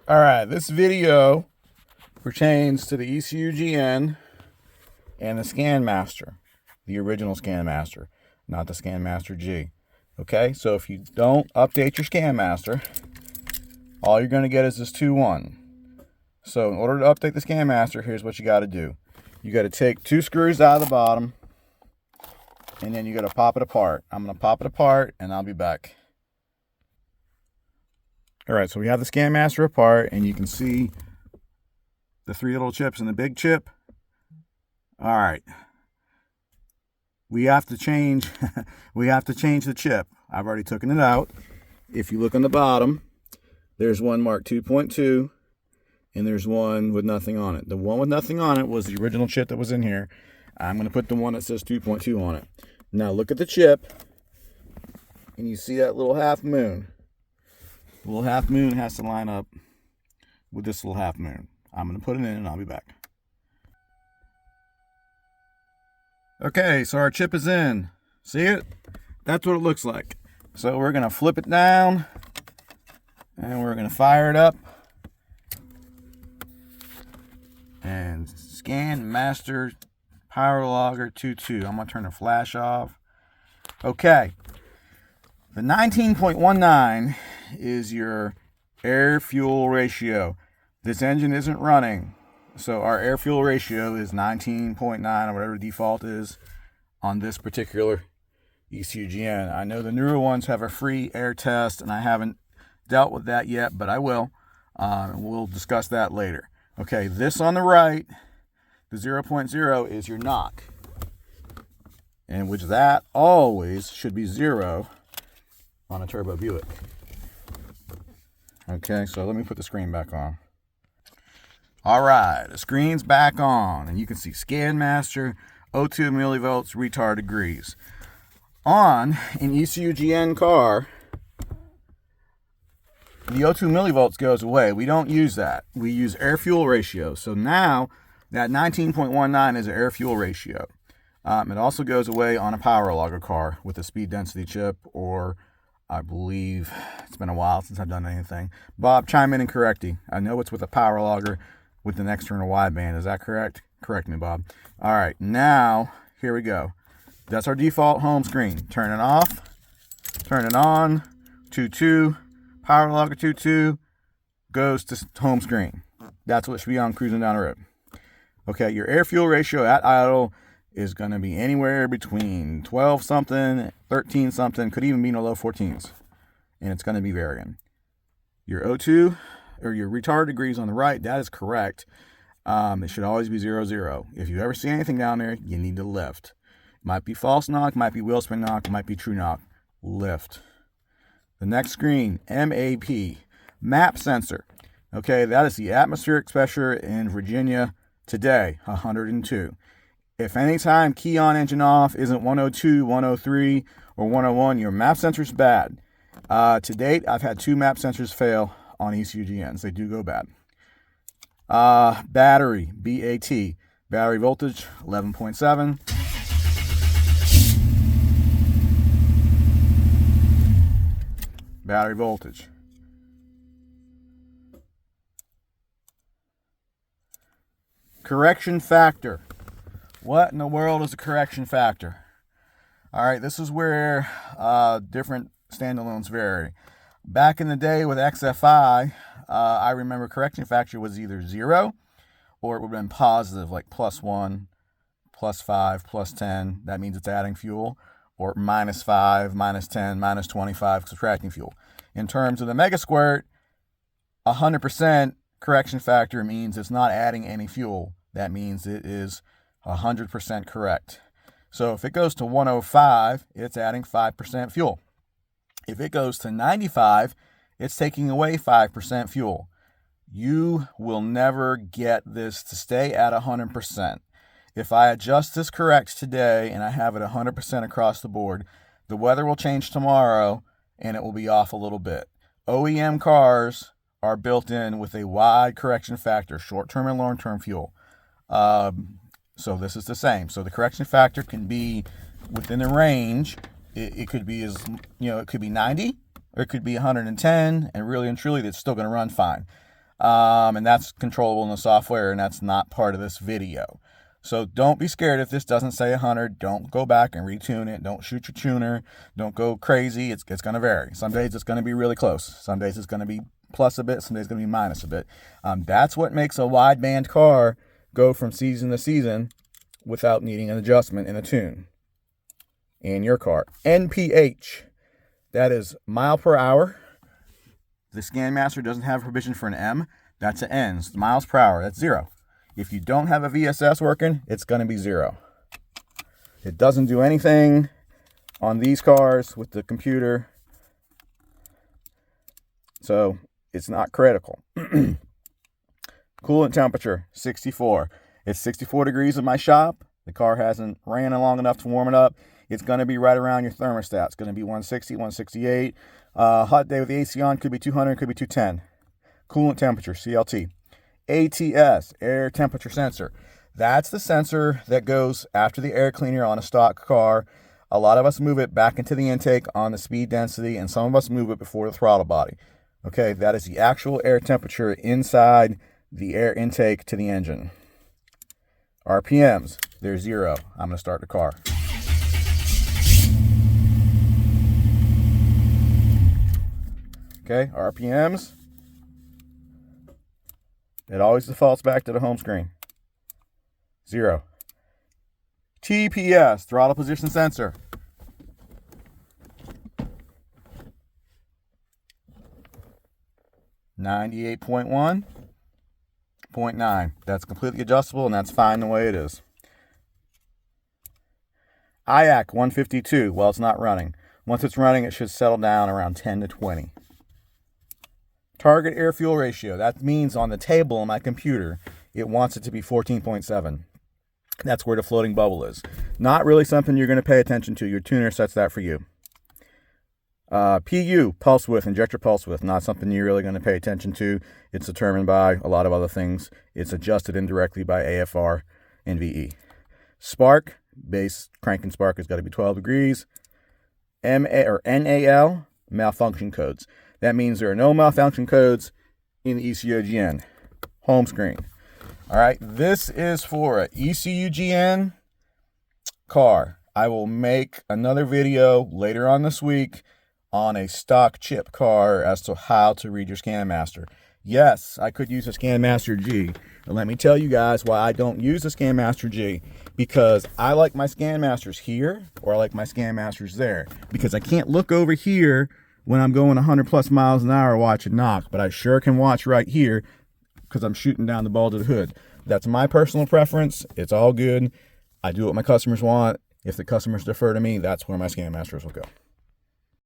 All right, this video pertains to the Ecu-gn and the Scanmaster, the original Scanmaster, not the Scanmaster G. Okay, so if you don't update your Scanmaster, all you're going to get is this 2-1. So in order to update the Scanmaster, here's what you got to do. You got to take 2 screws out of the bottom, and then you got to pop it apart. I'm going to pop it apart, and I'll be back. All right, so we have the Scanmaster apart, and you can see the 3 little chips and the big chip. All right, we have to change. We have to change the chip. I've already taken it out. If you look on the bottom, there's one marked 2.2, and there's one with nothing on it. The one with nothing on it was the original chip that was in here. I'm going to put the one that says 2.2 on it. Now look at the chip, and you see that little half moon. The little half moon has to line up with this little half moon. I'm going to put it in and I'll be back. Okay, so our chip is in. See it? That's what it looks like. So we're going to flip it down and we're going to fire it up. And Scanmaster Power Logger 2.2. I'm going to turn the flash off. Okay. The 19.19 is your air-fuel ratio. This engine isn't running, so our air-fuel ratio is 19.9 or whatever default is on this particular Ecu-gn. I know the newer ones have a free air test, and I haven't dealt with that yet, but I will. We'll discuss that later. Okay, this on the right, the 0.0 is your knock, and which that always should be 0 on a turbo Buick. Okay, so let me put the screen back on. All right, the screen's back on, and you can see Scanmaster, O2 millivolts, retard degrees. On an Ecu-gn car, the O2 millivolts goes away. We don't use that. We use air-fuel ratio. So now that 19.19 is an air-fuel ratio. It also goes away on a power logger car with a speed density chip, or I believe it's been a while since I've done anything. Bob, chime in and correct me. I know it's with a power logger with an external wideband. Is that correct? Correct me, Bob. All right, now here we go. That's our default home screen. Turn it off, turn it on. 2.2, power logger 2.2 goes to home screen. That's what should be on cruising down the road. Okay, your air fuel ratio at idle is going to be anywhere between 12 something, 13 something, could even be in the low 14s. And it's going to be varying. Your O2 or your retard degrees on the right, that is correct. It should always be 0.0. If you ever see anything down there, you need to lift. Might be false knock, might be wheel spin knock, might be true knock. Lift. The next screen, MAP, map sensor. Okay, that is the atmospheric pressure in Virginia today, 102. If anytime key on engine off isn't 102, 103, or 101, your map sensor's bad. To date, I've had 2 map sensors fail on Ecu-gns. They do go bad. Battery, BAT. Battery voltage, 11.7. Battery voltage. Correction factor. What in the world is a correction factor? All right, this is where different standalones vary. Back in the day with XFI, I remember correction factor was either 0 or it would have been positive, like +1, +5, +10. That means it's adding fuel. Or -5, -10, -25, subtracting fuel. In terms of the Mega Squirt, 100% correction factor means it's not adding any fuel. That means it is 100% correct. So if it goes to 105, it's adding 5% fuel. If it goes to 95, it's taking away 5% fuel. You will never get this to stay at 100%. If I adjust this correct today and I have it 100% across the board, the weather will change tomorrow and it will be off a little bit. OEM cars are built in with a wide correction factor, short-term and long-term fuel. So this is the same. So the correction factor can be within the range. It could be it could be 90 or it could be 110, and really and truly, it's still going to run fine. And that's controllable in the software, and that's not part of this video. So don't be scared if this doesn't say 100. Don't go back and retune it. Don't shoot your tuner. Don't go crazy. It's going to vary. Some days it's going to be really close. Some days it's going to be plus a bit. Some days it's going to be minus a bit. That's what makes a wideband car go from season to season without needing an adjustment in a tune in your car. NPH, that is mile per hour. The Scanmaster doesn't have provision for an M. That's an N. It's miles per hour. That's 0. If you don't have a VSS working, it's going to be 0. It doesn't do anything on these cars with the computer, so it's not critical. Coolant temperature, 64. It's 64 degrees in my shop. The car hasn't ran long enough to warm it up. It's going to be right around your thermostat. It's going to be 160, 168. Hot day with the AC on, could be 200, could be 210. Coolant temperature, CLT. ATS, air temperature sensor. That's the sensor that goes after the air cleaner on a stock car. A lot of us move it back into the intake on the speed density, and some of us move it before the throttle body. Okay, that is the actual air temperature inside the air intake to the engine. RPMs, they're 0. I'm going to start the car. Okay, RPMs. It always defaults back to the home screen. 0. TPS, throttle position sensor. .9. That's completely adjustable, and that's fine the way it is. IAC 152. Well, it's not running. Once it's running, it should settle down around 10 to 20. Target air-fuel ratio. That means on the table on my computer, it wants it to be 14.7. That's where the floating bubble is. Not really something you're going to pay attention to. Your tuner sets that for you. PU, pulse width, injector pulse width. Not something you're really going to pay attention to. It's determined by a lot of other things. It's adjusted indirectly by AFR and VE. Spark, base crank and spark has got to be 12 degrees. NAL, malfunction codes. That means there are no malfunction codes in the Ecu-gn. Home screen. All right, this is for an Ecu-gn car. I will make another video later on this week on a stock chip car as to how to read your Scanmaster. Yes, I could use a Scanmaster G. And let me tell you guys why I don't use a Scanmaster G. Because I like my Scanmasters here, or I like my Scanmasters there. Because I can't look over here when I'm going 100 plus miles an hour watching knock, but I sure can watch right here because I'm shooting down the bulge of the hood. That's my personal preference. It's all good. I do what my customers want. If the customers defer to me, that's where my Scanmasters will go.